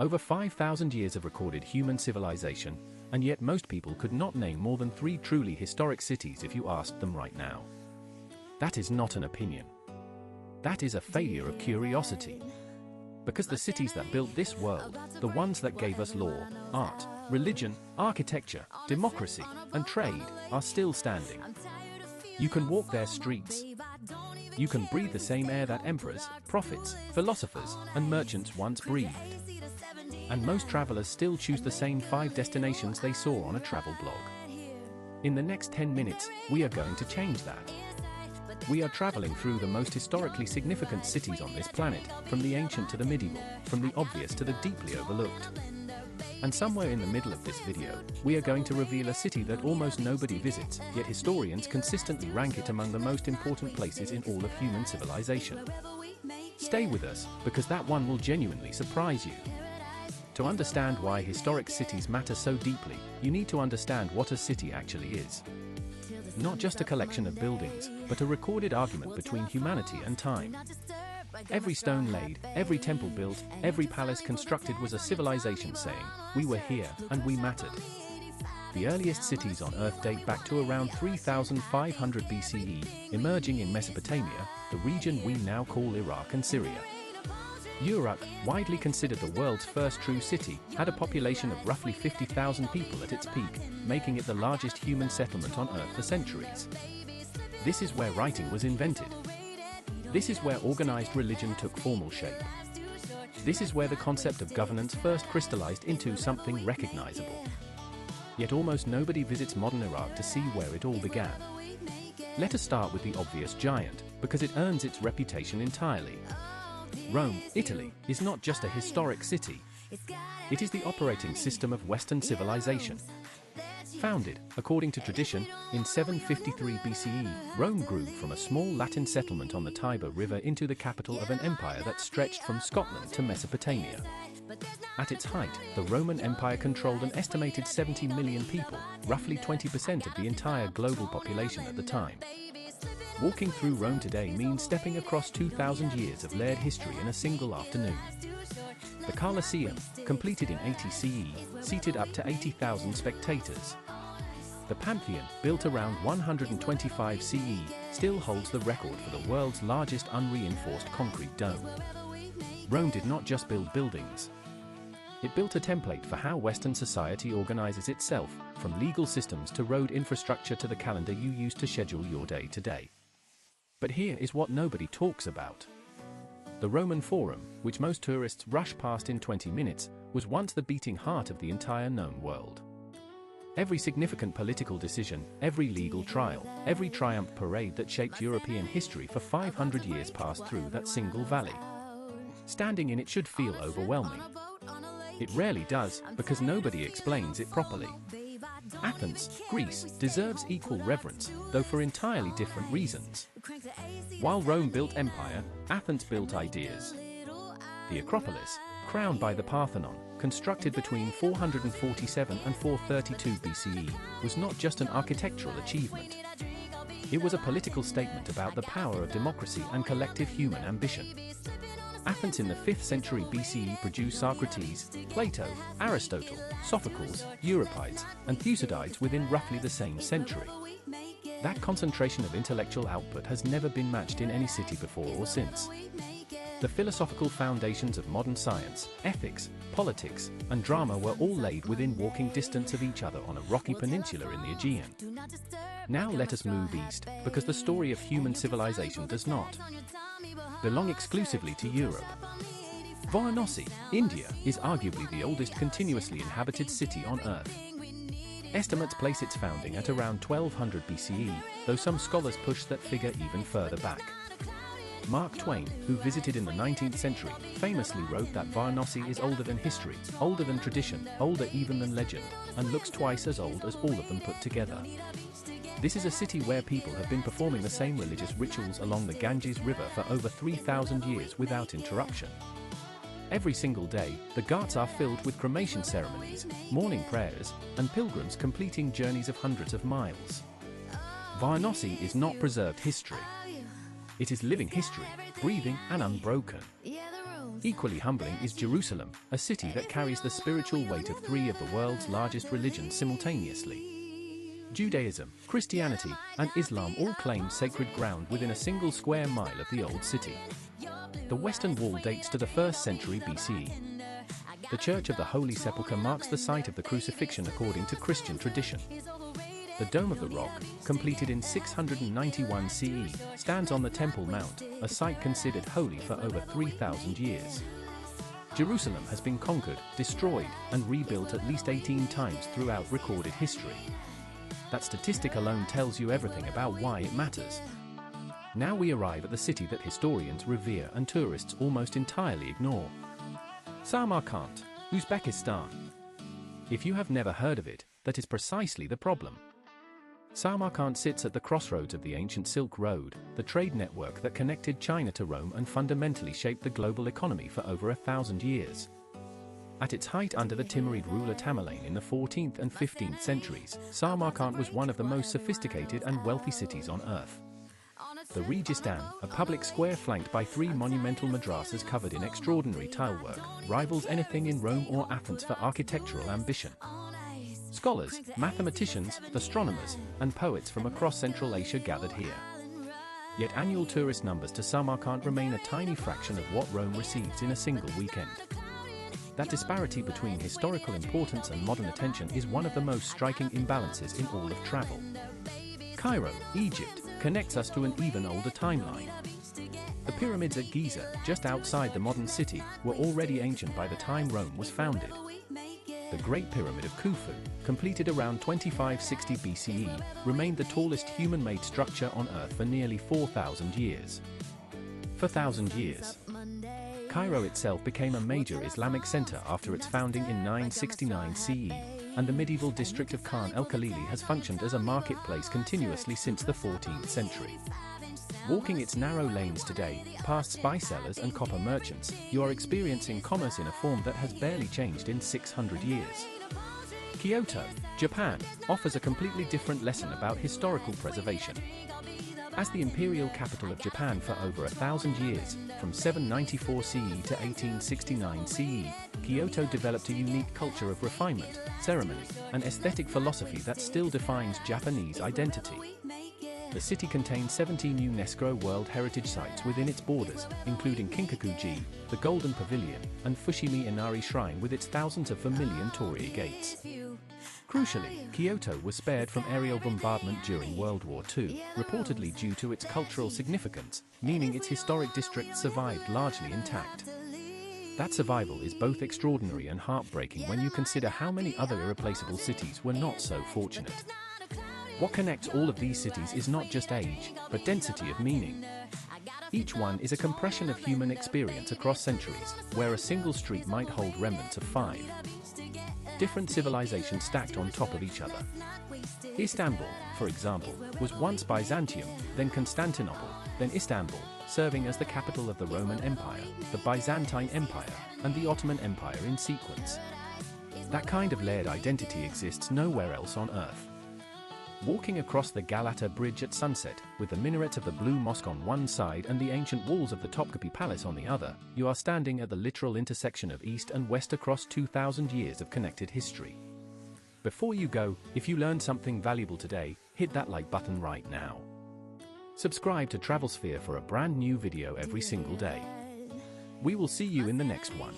Over 5,000 years of recorded human civilization, and yet most people could not name more than 3 truly historic cities if you asked them right now. That is not an opinion. That is a failure of curiosity. Because the cities that built this world, the ones that gave us law, art, religion, architecture, democracy, and trade, are still standing. You can walk their streets. You can breathe the same air that emperors, prophets, philosophers, and merchants once breathed. And most travelers still choose the same 5 destinations they saw on a travel blog. In the next 10 minutes, we are going to change that. We are traveling through the most historically significant cities on this planet, from the ancient to the medieval, from the obvious to the deeply overlooked. And somewhere in the middle of this video, we are going to reveal a city that almost nobody visits, yet historians consistently rank it among the most important places in all of human civilization. Stay with us, because that one will genuinely surprise you. To understand why historic cities matter so deeply, you need to understand what a city actually is. Not just a collection of buildings, but a recorded argument between humanity and time. Every stone laid, every temple built, every palace constructed was a civilization saying, "We were here, and we mattered." The earliest cities on Earth date back to around 3,500 BCE, emerging in Mesopotamia, the region we now call Iraq and Syria. Uruk, widely considered the world's first true city, had a population of roughly 50,000 people at its peak, making it the largest human settlement on Earth for centuries. This is where writing was invented. This is where organized religion took formal shape. This is where the concept of governance first crystallized into something recognizable. Yet almost nobody visits modern Iraq to see where it all began. Let us start with the obvious giant, because it earns its reputation entirely. Rome, Italy, is not just a historic city. It is the operating system of Western civilization. Founded, according to tradition, in 753 BCE, Rome grew from a small Latin settlement on the Tiber River into the capital of an empire that stretched from Scotland to Mesopotamia. At its height, the Roman Empire controlled an estimated 70 million people, roughly 20% of the entire global population at the time. Walking through Rome today means stepping across 2,000 years of layered history in a single afternoon. The Colosseum, completed in 80 CE, seated up to 80,000 spectators. The Pantheon, built around 125 CE, still holds the record for the world's largest unreinforced concrete dome. Rome did not just build buildings. It built a template for how Western society organizes itself, from legal systems to road infrastructure to the calendar you use to schedule your day to day. But here is what nobody talks about. The Roman Forum, which most tourists rush past in 20 minutes, was once the beating heart of the entire known world. Every significant political decision, every legal trial, every triumph parade that shaped European history for 500 years passed through that single valley. Standing in it should feel overwhelming. It rarely does, because nobody explains it properly. Athens, Greece, deserves equal reverence, though for entirely different reasons. While Rome built empire, Athens built ideas. The Acropolis, crowned by the Parthenon, constructed between 447 and 432 BCE, was not just an architectural achievement. It was a political statement about the power of democracy and collective human ambition. Athens in the 5th century BCE produced Socrates, Plato, Aristotle, Sophocles, Euripides, and Thucydides within roughly the same century. That concentration of intellectual output has never been matched in any city before or since. The philosophical foundations of modern science, ethics, politics, and drama were all laid within walking distance of each other on a rocky peninsula in the Aegean. Now let us move east, because the story of human civilization does not belong exclusively to Europe. Varanasi, India, is arguably the oldest continuously inhabited city on Earth. Estimates place its founding at around 1200 BCE, though some scholars push that figure even further back. Mark Twain, who visited in the 19th century, famously wrote that Varanasi is older than history, older than tradition, older even than legend, and looks twice as old as all of them put together. This is a city where people have been performing the same religious rituals along the Ganges River for over 3,000 years without interruption. Every single day, the ghats are filled with cremation ceremonies, morning prayers, and pilgrims completing journeys of hundreds of miles. Varanasi is not preserved history. It is living history, breathing and unbroken. Equally humbling is Jerusalem, a city that carries the spiritual weight of three of the world's largest religions simultaneously. Judaism, Christianity, and Islam all claim sacred ground within a single square mile of the old city. The Western Wall dates to the 1st century BCE. The Church of the Holy Sepulchre marks the site of the crucifixion according to Christian tradition. The Dome of the Rock, completed in 691 CE, stands on the Temple Mount, a site considered holy for over 3,000 years. Jerusalem has been conquered, destroyed, and rebuilt at least 18 times throughout recorded history. That statistic alone tells you everything about why it matters. Now we arrive at the city that historians revere and tourists almost entirely ignore. Samarkand, Uzbekistan. If you have never heard of it, that is precisely the problem. Samarkand sits at the crossroads of the ancient Silk Road, the trade network that connected China to Rome and fundamentally shaped the global economy for over 1,000 years. At its height under the Timurid ruler Tamerlane in the 14th and 15th centuries, Samarkand was one of the most sophisticated and wealthy cities on earth. The Registan, a public square flanked by 3 monumental madrasas covered in extraordinary tilework, rivals anything in Rome or Athens for architectural ambition. Scholars, mathematicians, astronomers, and poets from across Central Asia gathered here. Yet annual tourist numbers to Samarkand remain a tiny fraction of what Rome receives in a single weekend. That disparity between historical importance and modern attention is one of the most striking imbalances in all of travel. Cairo, Egypt, connects us to an even older timeline. The pyramids at Giza, just outside the modern city, were already ancient by the time Rome was founded. The Great Pyramid of Khufu, completed around 2560 BCE, remained the tallest human-made structure on Earth for nearly 4,000 years. For 1,000 years, Cairo itself became a major Islamic center after its founding in 969 CE, and the medieval district of Khan el-Khalili has functioned as a marketplace continuously since the 14th century. Walking its narrow lanes today, past spice sellers and copper merchants, you are experiencing commerce in a form that has barely changed in 600 years. Kyoto, Japan, offers a completely different lesson about historical preservation. As the imperial capital of Japan for over 1,000 years, from 794 CE to 1869 CE, Kyoto developed a unique culture of refinement, ceremony, and aesthetic philosophy that still defines Japanese identity. The city contains 17 UNESCO World Heritage Sites within its borders, including Kinkaku-ji, the Golden Pavilion, and Fushimi Inari Shrine with its thousands of vermilion torii gates. Crucially, Kyoto was spared from aerial bombardment during World War II, reportedly due to its cultural significance, meaning its historic district survived largely intact. That survival is both extraordinary and heartbreaking when you consider how many other irreplaceable cities were not so fortunate. What connects all of these cities is not just age, but density of meaning. Each one is a compression of human experience across centuries, where a single street might hold remnants of 5 different civilizations stacked on top of each other. Istanbul, for example, was once Byzantium, then Constantinople, then Istanbul, serving as the capital of the Roman Empire, the Byzantine Empire, and the Ottoman Empire in sequence. That kind of layered identity exists nowhere else on Earth. Walking across the Galata Bridge at sunset, with the minarets of the Blue Mosque on one side and the ancient walls of the Topkapi Palace on the other, you are standing at the literal intersection of East and West across 2,000 years of connected history. Before you go, if you learned something valuable today, hit that like button right now. Subscribe to TravelSphere for a brand new video every single day. We will see you in the next one.